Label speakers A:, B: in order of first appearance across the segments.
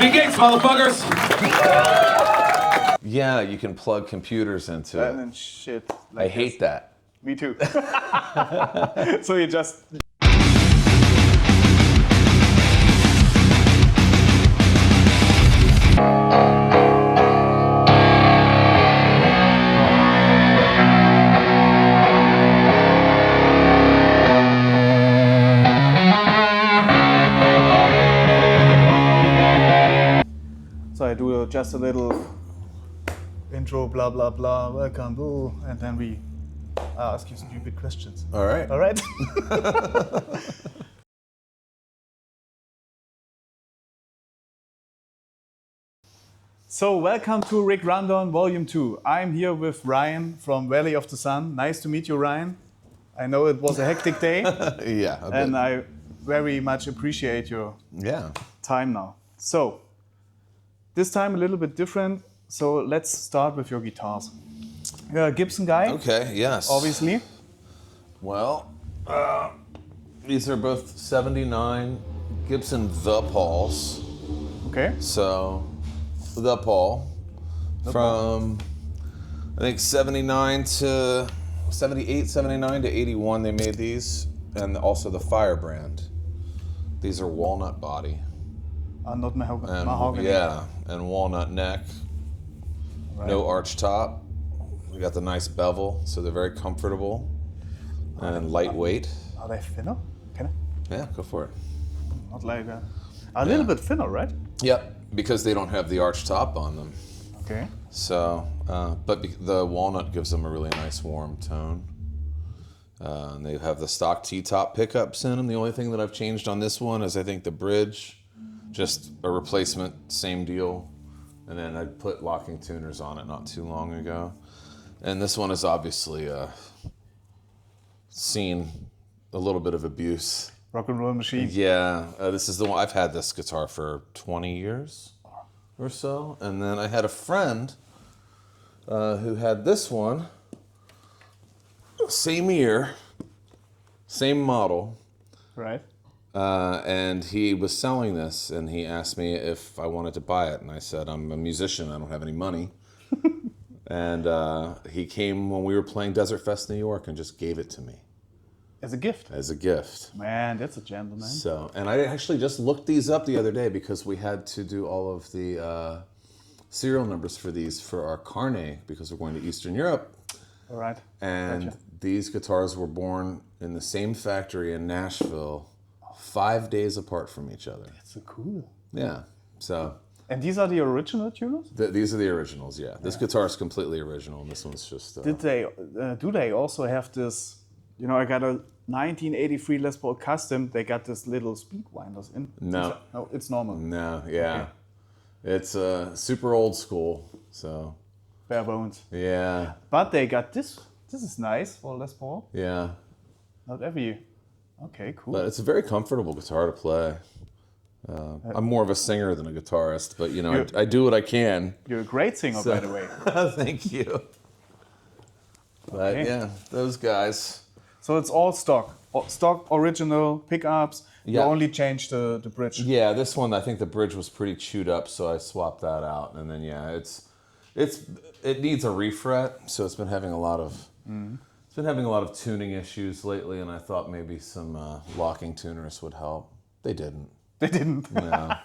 A: Big gigs, motherfuckers!
B: Yeah, you can plug computers into it.
C: And shit.
B: I hate that.
C: Me too. So you just... So I do just a little intro, blah, blah, blah, welcome, boo, and then we ask you stupid questions.
B: All right.
C: All right? So welcome to Ric Rundown Volume 2. I'm here with Ryan from Valley of the Sun. Nice to meet you, Ryan. I know it was a hectic day.
B: Yeah. A bit.
C: And I very much appreciate your time now. So, this time a little bit different. So let's start with your guitars. You're a Gibson guy,
B: Okay. Yes.
C: obviously.
B: Well, these are both '79 Gibson The Pauls.
C: Okay.
B: So, the Paul from I think 79 to 78, 79 to 81. They made these, and also the Firebrand. These are walnut body.
C: Not
B: And,
C: mahogany.
B: yeah, and walnut neck.
C: Right.
B: No arch top. We got the nice bevel, so they're very comfortable and lightweight.
C: Are they thinner? Can I?
B: Yeah, go for it.
C: Not like that. A little bit thinner, right?
B: Yep, because they don't have the arch top on them.
C: Okay.
B: So, but the walnut gives them a really nice warm tone. And they have the stock T-top pickups in them. The only thing that I've changed on this one is I think the bridge, just a replacement, same deal. And then I put locking tuners on it not too long ago. And this one has obviously seen a little bit of abuse.
C: Rock and roll machine.
B: Yeah, this is the one. I've had this guitar for 20 years or so. And then I had a friend who had this one, same year, same model.
C: Right.
B: And he was selling this, and he asked me if I wanted to buy it. And I said, I'm a musician, I don't have any money. And he came when we were playing Desert Fest New York and just gave it to me.
C: As a gift.
B: As a gift.
C: Man, that's a gentleman.
B: So, and I actually just looked these up the other day because we had to do all of the serial numbers for these for our carnet because we're going to Eastern Europe.
C: All right.
B: And
C: Gotcha.
B: these guitars were born in the same factory in Nashville, 5 days apart from each other.
C: That's so cool.
B: Yeah. So
C: And these are the original tuners?
B: these are the originals. Yeah. This guitar is completely original, and this one's just.
C: Did they? Do they also have this? You know, I got a 1983 Les Paul Custom. They got this little speed winders in.
B: No.
C: No, it's normal.
B: No. Yeah.
C: Okay.
B: It's super old school. So.
C: Bare bones.
B: Yeah.
C: But they got this. This is nice for Les Paul.
B: Yeah.
C: Not every. Okay, cool.
B: But it's a very comfortable guitar to play. I'm more of a singer than a guitarist, but you know, I do what I can.
C: You're a great singer, by the way.
B: Thank you. But
C: Okay.
B: yeah, those guys.
C: So it's all stock. Stock original pickups. You
B: Yeah.
C: only change the bridge.
B: Yeah, this one I think the bridge was pretty chewed up, so I swapped that out, and then yeah, it needs a refret, so it's been having a lot of tuning issues lately, and I thought maybe some locking tuners would help. They didn't.
C: They didn't.
B: No.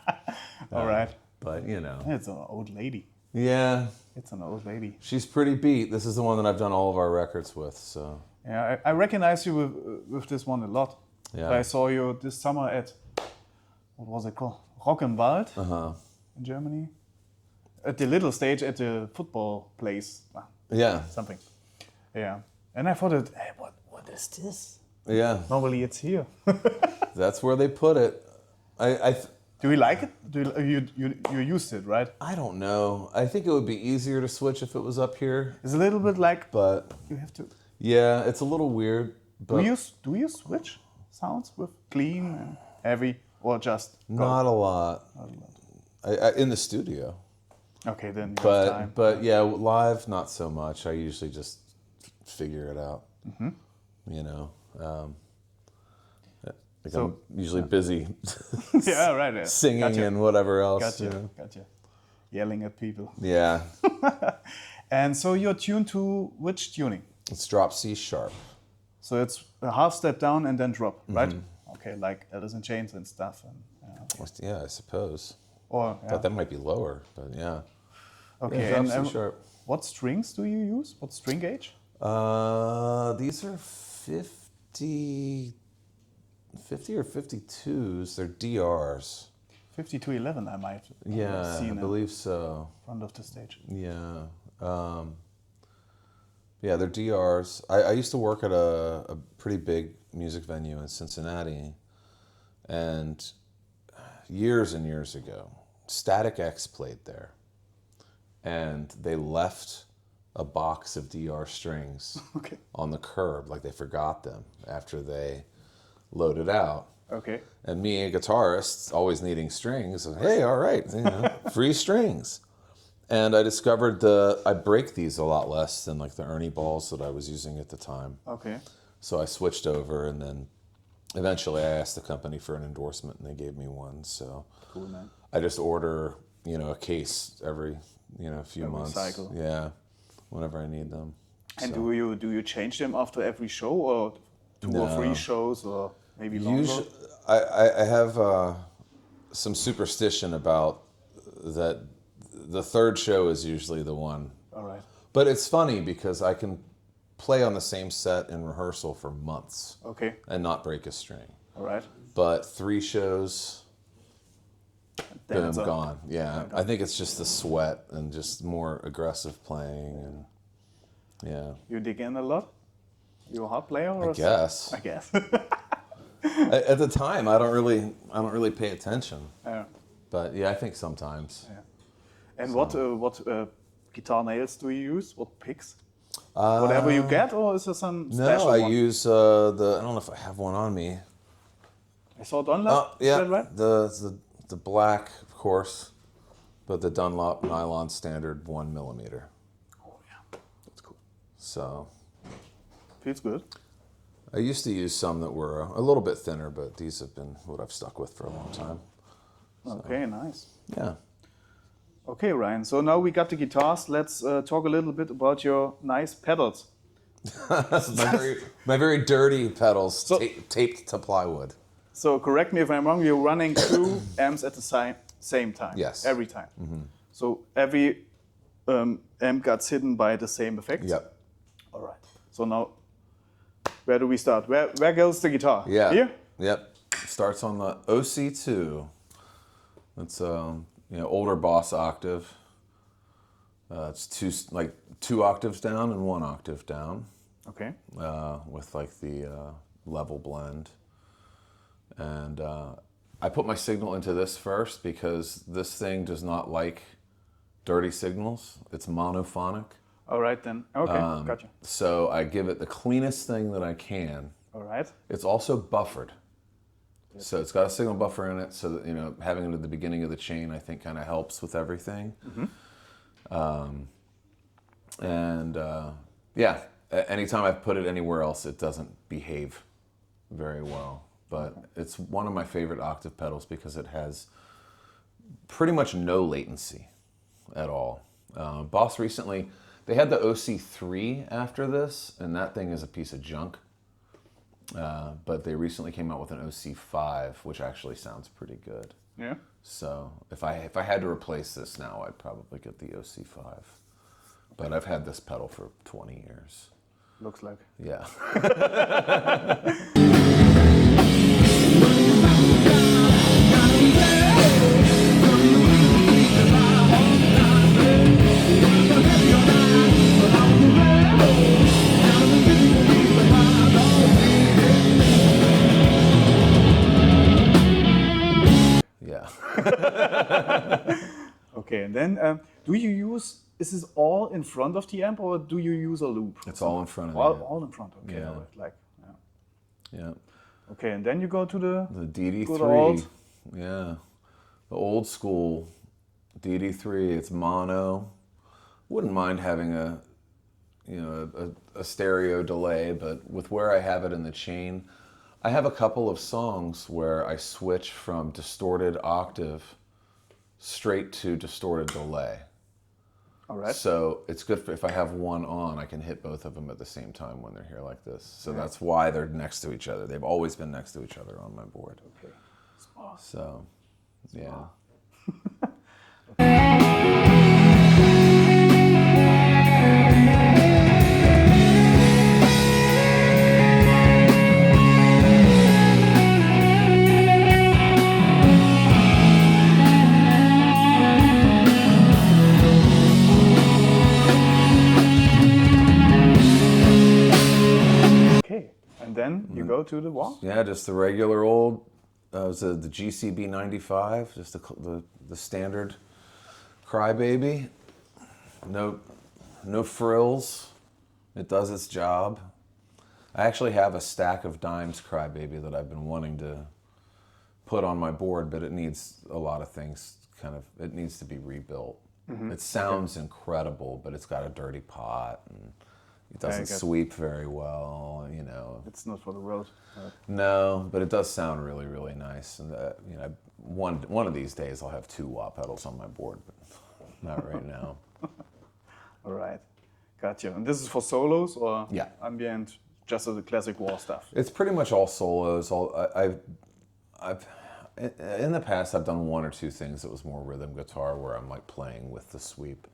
C: All right.
B: But you know.
C: It's an old lady.
B: Yeah,
C: It's an old lady.
B: she's pretty beat. This is the one that I've done all of our records with, so.
C: Yeah, I recognize you with this one a lot.
B: Yeah.
C: I saw you this summer at, what was it called? Rock im Wald in Germany. At the little stage at the football place.
B: Yeah.
C: Something. Yeah. And I thought, hey, what is this?
B: Yeah.
C: Normally it's here.
B: That's where they put it.
C: Do you like it? You used it, right?
B: I don't know. I think it would be easier to switch if it was up here,
C: It's a little bit like,
B: but
C: you have to.
B: yeah, it's a little weird. But
C: Do you switch sounds with clean and heavy, or just go?
B: not a lot. In the studio.
C: Okay, then you have time.
B: But yeah, live not so much. I usually just figure it out. You know. Like
C: So-
B: I'm usually busy
C: Yeah, right. Yeah.
B: singing
C: Gotcha.
B: and whatever else.
C: Gotcha.
B: you know?
C: Gotcha. Yelling at people.
B: Yeah,
C: And so you're tuned to which tuning?
B: it's drop C sharp.
C: So it's a half step down and then drop, right?
B: Mm-hmm.
C: Okay, like Alice in Chains and stuff. And,
B: Yeah, I suppose.
C: or
B: But that might be lower. But yeah.
C: okay.
B: Yeah,
C: And,
B: drop C sharp.
C: what strings do you use? What string gauge?
B: These are 50 or 52s. They're DRs.
C: 5211, I might have
B: Yeah,
C: seen
B: I
C: in
B: believe so.
C: front of the stage.
B: Yeah. Yeah, they're DRs. I used to work at a pretty big music venue in Cincinnati. And years and years ago, Static X played there. And they left a box of DR strings
C: Okay.
B: on the curb, like they forgot them after they loaded out.
C: Okay.
B: And me, a guitarist, always needing strings, hey, all right, free strings. And I discovered I break these a lot less than like the Ernie balls that I was using at the time.
C: Okay.
B: So I switched over, and then eventually I asked the company for an endorsement, and they gave me one. So
C: Cool, man.
B: I just order, a case every, few months.
C: cycle.
B: Yeah, whenever I need them.
C: And
B: So-
C: do you change them after every show, or two or three
B: No.
C: shows, or maybe longer?
B: Usually, I have some superstition about that. The third show is usually the one.
C: All right.
B: But it's funny because I can play on the same set in rehearsal for months
C: Okay.
B: and not break a string.
C: All right.
B: But 3 shows,
C: Then
B: boom,
C: it's a-
B: gone. Yeah, I think it's just the sweat and just more aggressive playing, and yeah,
C: You dig in a lot. You a hard player, or
B: I guess.
C: I guess.
B: At the time, I don't really pay attention.
C: Yeah.
B: But yeah, I think sometimes.
C: And what guitar nails do you use? What picks? Whatever you get, or is there some special
B: No, I
C: one?
B: use I don't know if I have one on me.
C: I saw Dunlop. Is
B: Yeah,
C: that right?
B: the black, of course, but the Dunlop nylon standard 1 millimeter.
C: Oh yeah, that's cool.
B: So
C: Feels good.
B: I used to use some that were a little bit thinner, but these have been what I've stuck with for a long time.
C: Okay, nice.
B: Yeah.
C: Okay, Ryan. So now we got the guitars. Let's talk a little bit about your nice pedals.
B: my very dirty pedals taped to plywood.
C: So correct me if I'm wrong. You're running 2 amps at the same time.
B: Yes.
C: Every time. So every amp gets hidden by the same effects.
B: Yep.
C: All right. So now, where do we start? Where goes the guitar?
B: Yeah.
C: Here.
B: Yep. Starts on the OC2. That's older Boss octave. It's 2 octaves down and 1 octave down.
C: Okay.
B: With like the level blend. And I put my signal into this first because this thing does not like dirty signals. It's monophonic.
C: All right then. Okay. Gotcha.
B: So I give it the cleanest thing that I can.
C: All right.
B: It's also buffered. So it's got a signal buffer in it, so that having it at the beginning of the chain, I think, kind of helps with everything. Anytime I've put it anywhere else, it doesn't behave very well. But it's one of my favorite octave pedals because it has pretty much no latency at all. Boss recently, they had the OC3 after this, and that thing is a piece of junk. But they recently came out with an OC5, which actually sounds pretty good.
C: Yeah.
B: So if I had to replace this now, I'd probably get the OC5. But I've had this pedal for 20 years.
C: Looks like.
B: Yeah. Yeah.
C: Okay, and then do you use? Is this all in front of the amp, or do you use a loop?
B: It's all in front of
C: All,
B: it.
C: all in front. Okay.
B: Yeah.
C: All right. Like. Yeah.
B: Yeah.
C: Okay, and then you go to the.
B: The DD3.
C: Good old.
B: Yeah. The old school DD3. It's mono. Wouldn't mind having a stereo delay, but with where I have it in the chain, I have a couple of songs where I switch from distorted octave straight to distorted delay.
C: All right.
B: So it's good if I have one on, I can hit both of them at the same time when they're here like this. So that's why they're next to each other. They've always been next to each other on my board.
C: Okay. Smart.
B: So, yeah.
C: Okay. And then you go to the wall?
B: Yeah, just the regular old, was the GCB 95, just the standard crybaby. No frills. It does its job. I actually have a stack of Dimes crybaby that I've been wanting to put on my board, but it needs a lot of things. It needs to be rebuilt. It sounds incredible, but it's got a dirty pot and it doesn't sweep very well.
C: It's not for the road.
B: No, but it does sound really, really nice. And one of these days I'll have 2 wah pedals on my board, but not right now.
C: All right. Gotcha. And this is for solos or
B: Yeah.
C: ambient, just as the classic wall stuff?
B: It's pretty much all solos. I've in the past I've done 1 or 2 things that was more rhythm guitar where I'm like playing with the sweep,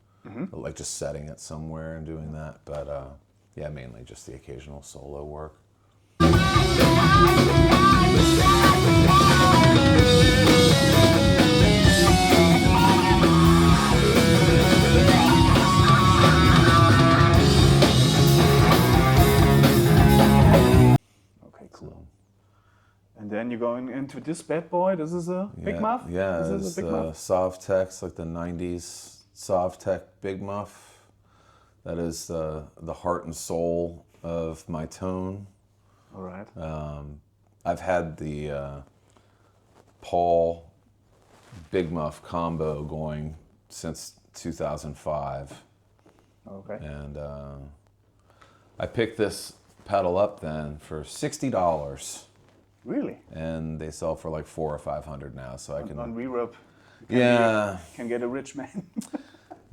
B: like just setting it somewhere and doing that. But yeah, mainly just the occasional solo work.
C: Okay, cool. And then you're going into this bad boy. This is a Big Muff?
B: Yeah,
C: This
B: it's
C: is a Big
B: the
C: Muff?
B: Sovtech, like the 90s Sovtech Big Muff. That is the heart and soul of my tone.
C: All right.
B: I've had the Paul Big Muff combo going since 2005.
C: Okay.
B: And I picked this pedal up then for $60.
C: Really?
B: And they sell for like $400 or $500 now, so I can.
C: On reverb. Can get a rich man.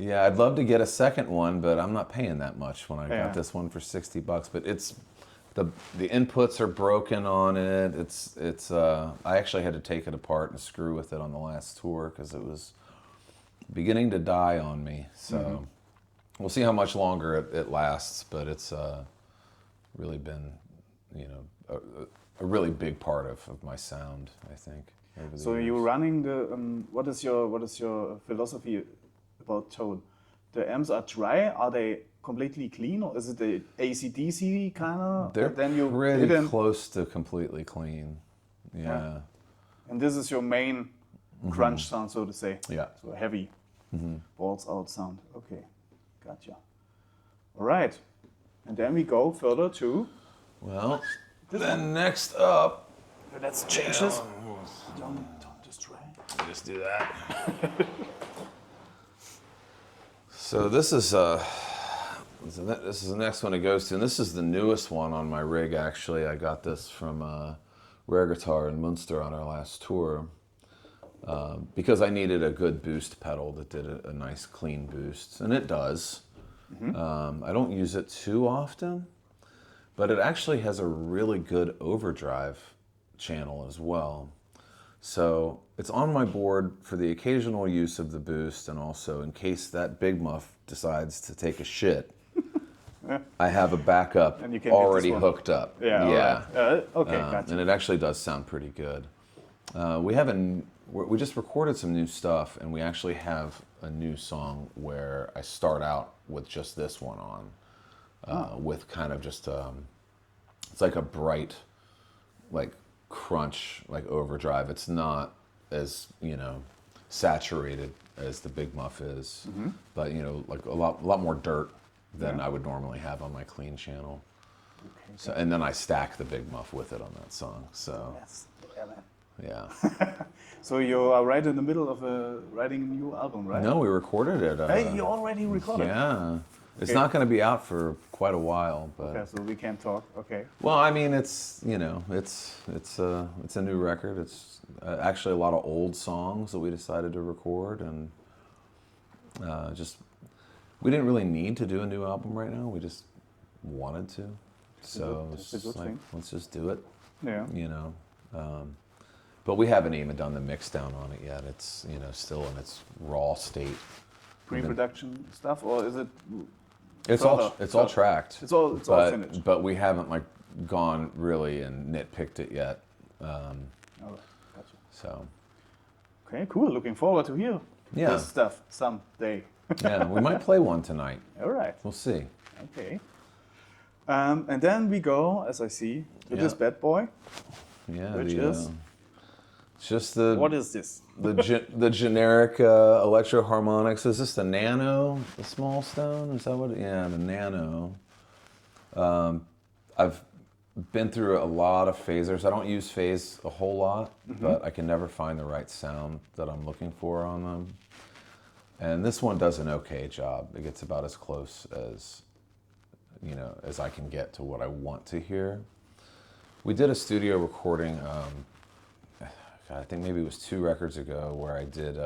B: Yeah, I'd love to get a second one, but I'm not paying that much when I
C: Yeah.
B: got this one for $60. But it's the inputs are broken on it. It's I actually had to take it apart and screw with it on the last tour because it was beginning to die on me. So we'll see how much longer it lasts. But it's really been, a really big part of my sound, I think. Over the
C: So
B: years.
C: you're running the. What is your philosophy about tone? The amps are dry. Are they completely clean, or is it the AC/DC kind of?
B: They're
C: then you
B: pretty close to completely clean. Yeah.
C: And this is your main crunch sound, so to say.
B: Yeah.
C: So heavy, balls out sound. Okay, gotcha. All right, and then we go further to.
B: Well, then next up.
C: Let's change this. Don't distract.
B: Just do that. So this is the next one it goes to, and this is the newest one on my rig. Actually, I got this from Rare Guitar in Munster on our last tour because I needed a good boost pedal that did a nice clean boost, and it does. I don't use it too often, but it actually has a really good overdrive channel as well. So it's on my board for the occasional use of the boost, and also in case that Big Muff decides to take a shit, I have a backup
C: And you can
B: already
C: hit this one.
B: hooked up.
C: Yeah.
B: Yeah.
C: All right. Okay, gotcha.
B: And it actually does sound pretty good. We just recorded some new stuff, and we actually have a new song where I start out with just this one on, with kind of just it's like a bright, like crunch, like overdrive. It's not as saturated as the Big Muff is, but like a lot more dirt than I would normally have on my clean channel.
C: Okay,
B: So and then I stack the Big Muff with it on that song. So
C: yes. Yeah, man.
B: yeah.
C: So you are right in the middle of writing a new album, right?
B: No, we recorded it.
C: Hey, you already recorded.
B: Yeah. It's not going to be out for quite a while, but
C: Okay, so we can't talk. Okay.
B: well, I mean, it's it's a new record. It's actually a lot of old songs that we decided to record, and just we didn't really need to do a new album right now. We just wanted to, so
C: That's a
B: it's
C: good
B: like,
C: thing.
B: let's just do it.
C: Yeah.
B: You know, but we haven't even done the mix down on it yet. It's still in its raw state.
C: Pre-production stuff, or is it?
B: It's all tracked.
C: It's all finished.
B: But we haven't like gone really and nitpicked it yet.
C: Oh, gotcha.
B: So
C: Okay, cool. Looking forward to hear this stuff someday.
B: yeah, we might play one tonight.
C: All right.
B: We'll see.
C: Okay. And then we go, as I see, to this bad boy.
B: Yeah,
C: Which is?
B: It's just the
C: What is this?
B: the generic electro harmonics. Is this the Nano, the small stone? Is that what? Yeah, the Nano. I've been through a lot of phasers. I don't use phase a whole lot, but I can never find the right sound that I'm looking for on them. And this one does an okay job. It gets about as close as as I can get to what I want to hear. We did a studio recording. I think maybe it was 2 records ago where I did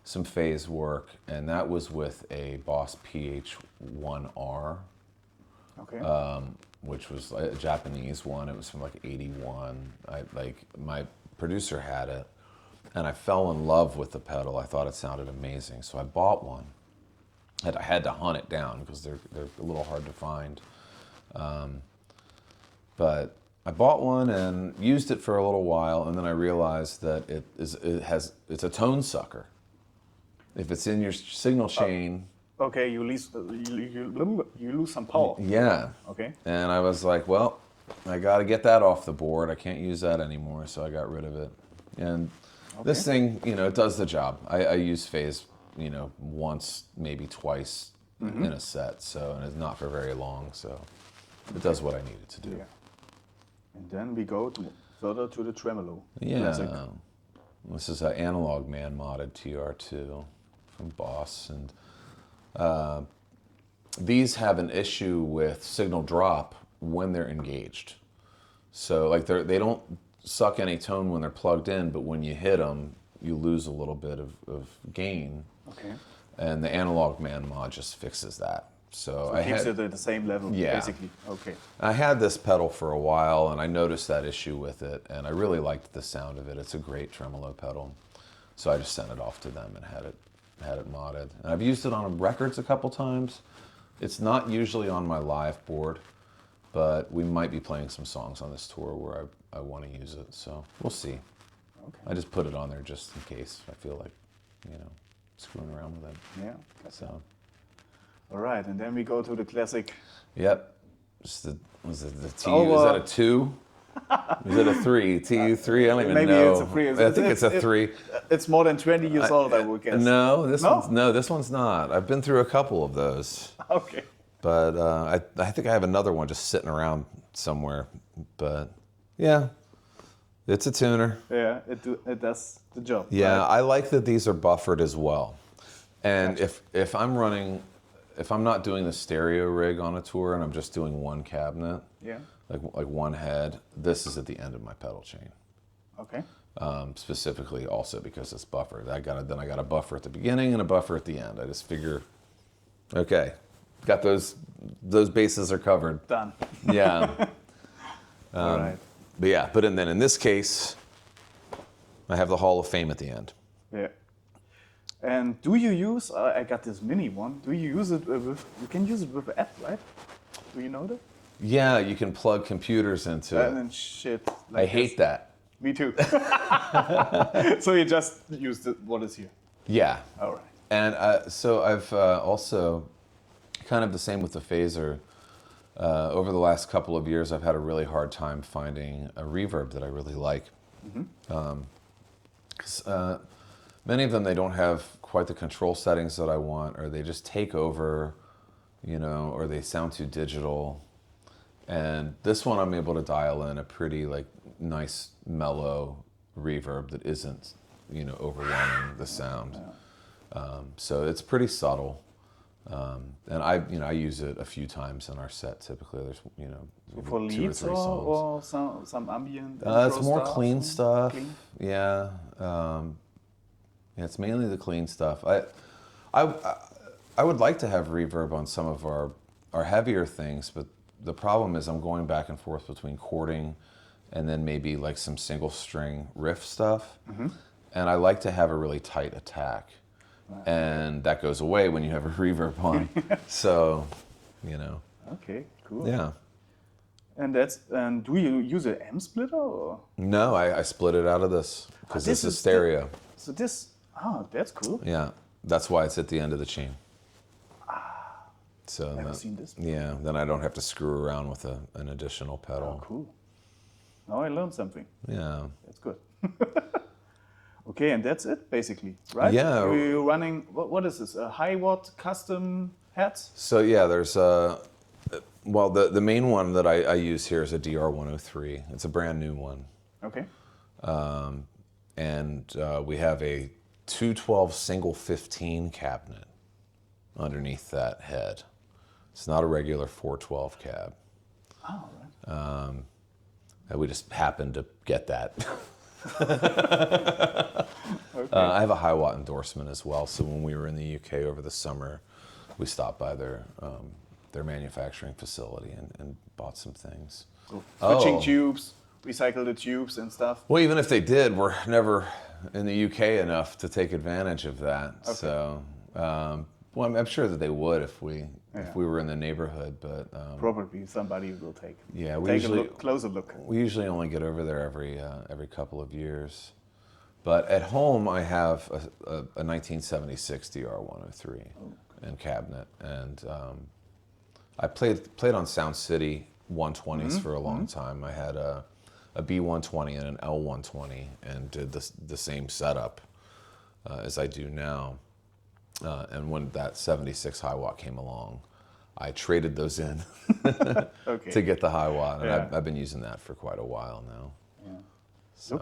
B: some phase work, and that was with a Boss PH1R,
C: Okay.
B: which was a Japanese one. It was from like '81. My producer had it, and I fell in love with the pedal. I thought it sounded amazing, so I bought one. I had to hunt it down because they're a little hard to find, but I bought one and used it for a little while, and then I realized that it's a tone sucker. If it's in your signal chain,
C: Okay, you lose some power.
B: yeah.
C: Okay.
B: And I was like, well, I got to get that off the board. I can't use that anymore, so I got rid of it. And this thing, it does the job. I use phase, once, maybe twice in a set, and it's not for very long, so it does what I need it to do.
C: Yeah. And then we go further to the tremolo.
B: Yeah.
C: Classic.
B: This is an Analog Man modded TR2 from Boss, and these have an issue with signal drop when they're engaged. So like they don't suck any tone when they're plugged in, but when you hit them, you lose a little bit of gain.
C: Okay.
B: And the Analog Man mod just fixes that. So
C: It keeps it at the same level,
B: Yeah.
C: basically. Okay.
B: I had this pedal for a while, and I noticed that issue with it, and I really liked the sound of it. It's a great tremolo pedal. So I just sent it off to them and had it modded. And I've used it on records a couple times. It's not usually on my live board, but we might be playing some songs on this tour where I want to use it. So we'll see.
C: Okay.
B: I just put it on there just in case I feel like, screwing around with it.
C: Yeah.
B: So,
C: All right, and then we go to the classic.
B: yep. Was it the T?
C: Oh,
B: is that a 2? Is it a 3? TU3? I don't even
C: Maybe
B: know.
C: it's a 3.
B: I think it's a 3.
C: It's more than 20 years old, I would guess.
B: No,
C: No?
B: this one's not. I've been through a couple of those,
C: Okay.
B: but I think I have another one just sitting around somewhere. But yeah, it's a tuner.
C: Yeah, it does the job.
B: Yeah,
C: right?
B: I like that these are buffered as well. And if I'm not doing the stereo rig on a tour and I'm just doing one cabinet,
C: Yeah.
B: like one head, this is at the end of my pedal chain.
C: Okay.
B: Specifically also because it's buffered. I got a buffer at the beginning and a buffer at the end. I just figure, okay, got those bases are covered.
C: Done.
B: Yeah.
C: All right.
B: But then in this case, I have the Hall of Fame at the end.
C: Yeah. And do you use? I got this mini one. Do you use it with? You can use it with an app, right? Do you know that?
B: Yeah, you can plug computers into
C: And
B: it.
C: then shit.
B: I hate that.
C: Me too. So you just use what is here.
B: Yeah.
C: All right.
B: And so I've also kind of the same with the phaser. Over the last couple of years, I've had a really hard time finding a reverb that I really like. 'Cause, many of them, they don't have quite the control settings that I want, or they just take over, or they sound too digital. And this one, I'm able to dial in a pretty nice mellow reverb that isn't, overwhelming the sound. So it's pretty subtle. And I use it a few times in our set. Typically, there's maybe
C: For
B: 2 or
C: leads
B: 3 songs.
C: or some ambient?
B: It's more
C: stuff,
B: clean stuff.
C: Clean?
B: Yeah. Yeah, it's mainly the clean stuff. I would like to have reverb on some of our heavier things, but the problem is I'm going back and forth between chording and then maybe like some single string riff stuff. And I like to have a really tight attack. And that goes away when you have a reverb on. So,
C: Okay, cool.
B: Yeah.
C: And do you use an amp splitter or?
B: No, I split it out of this because this is stereo.
C: So this, that's cool.
B: Yeah, that's why it's at the end of the chain. So
C: Never seen this before.
B: Yeah, then I don't have to screw around with an additional pedal.
C: Oh, cool. Now I learned something.
B: Yeah.
C: That's good. Okay, and that's it basically, right?
B: Yeah.
C: You're running, what is this, a high watt custom hat?
B: So yeah, there's the main one that I use here is a DR103. It's a brand new one.
C: Okay.
B: And we have a 212 single 15 cabinet underneath that head. It's not a regular 412 cab.
C: Oh, right.
B: And we just happened to get that.
C: Okay.
B: I have a high watt endorsement as well. So when we were in the UK over the summer, we stopped by their manufacturing facility and bought some things.
C: Cool. Switching tubes, recycle the tubes and stuff.
B: Well, even if they did, we're never in the UK enough to take advantage of that.
C: Okay.
B: So, well, I'm sure that they would if we were in the neighborhood, but
C: Probably somebody will take.
B: Yeah,
C: take a closer look.
B: We usually only get over there every couple of years. But at home, I have a 1976 DR103 and cabinet, and I played on Sound City 120s for a long time. I had a B120 and an L120, and did the same setup as I do now. And when that 76 high watt came along, I traded those in to get the high watt, and I've been using that for quite a while now.
C: Yeah.
B: So.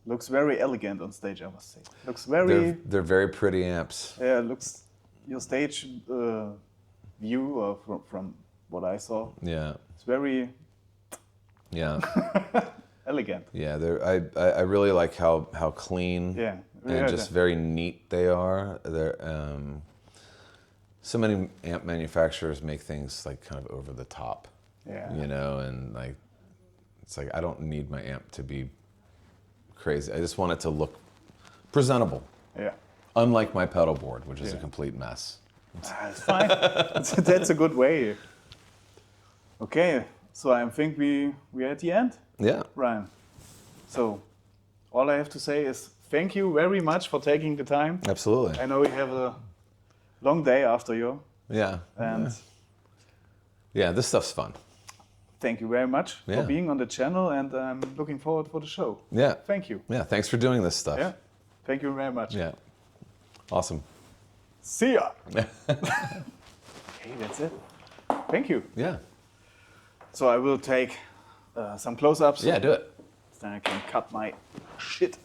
C: Looks very elegant on stage, I must say. Looks very.
B: They're very pretty amps.
C: Yeah, looks your stage view from what I saw.
B: Yeah.
C: It's very.
B: Yeah.
C: Elegant.
B: Yeah, I really like how clean.
C: Yeah.
B: And just very neat they are. They're so many amp manufacturers make things like kind of over the top.
C: Yeah.
B: And like it's like I don't need my amp to be crazy. I just want it to look presentable.
C: Yeah.
B: Unlike my pedal board, which is a complete mess.
C: It's fine. That's a good way. Okay, so I think we're at the end.
B: Yeah.
C: Ryan. So all I have to say is thank you very much for taking the time.
B: Absolutely.
C: I know you have a long day after you.
B: Yeah.
C: And
B: yeah, this stuff's fun.
C: thank you very much for
B: Yeah.
C: being on the channel, and I'm looking forward for the show.
B: Yeah.
C: Thank you.
B: Yeah, thanks for doing this stuff.
C: Yeah. Thank you very much.
B: Yeah. Awesome.
C: See ya. Okay, that's it. Thank you.
B: Yeah.
C: So I will take some close-ups.
B: Yeah, do it.
C: Then I can cut my shit.